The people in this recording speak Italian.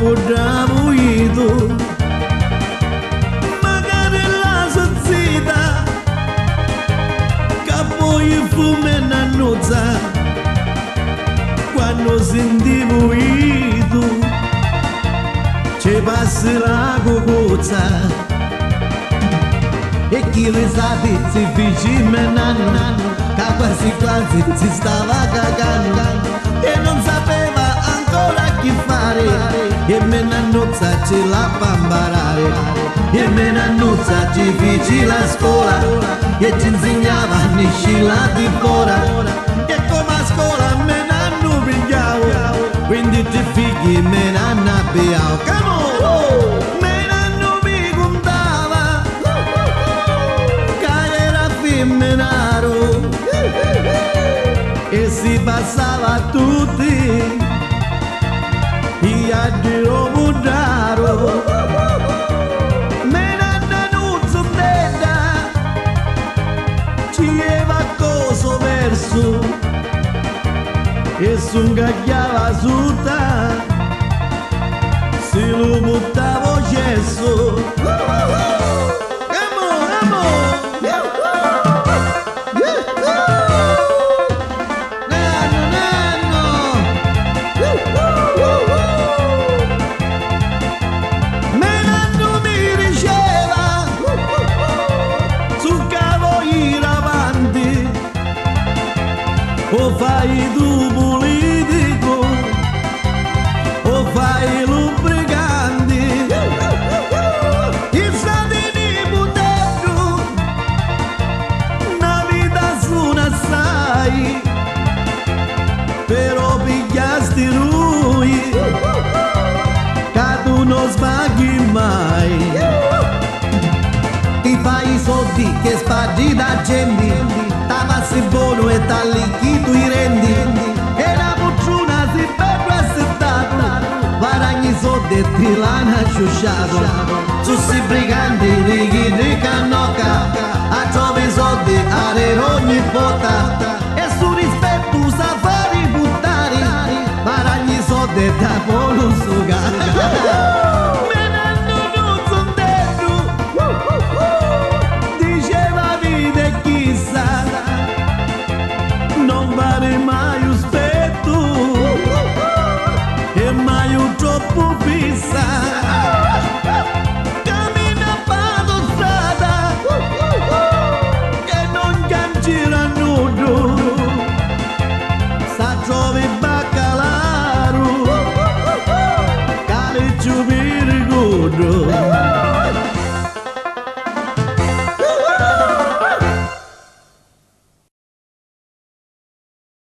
muda muito. Magari la sozzita, capo e fume na nozza, quando senti muito, ci passi la cocozza. E chi risate si vicino che quasi quasi si stava cagando e non sapeva ancora che fare, e me nannuzza ce la fa imparare, e me nannuzza ci feci la scuola e ci insegnava a niscila di fora, e come a scuola me nanno pigliavo, quindi ti figli me nanno abbiamo, come on! Menaro e si passava tutti e a Dio mudaro menanda non zundetta ci eva coso verso e sungagliava sutta si lo buttavo gesso. O fai tu politico, o fai lubricanti, i sadini buttato, una vita suona assai, però pigliasti lui, che tu non sbagli mai. Ti fai i soldi che spaggi da gente, t'amassi buono e t'allicchi tu i rendi, e la pucciuna si bello assettato, guadagni i soldi e ti l'hanno asciusciato, su si briganti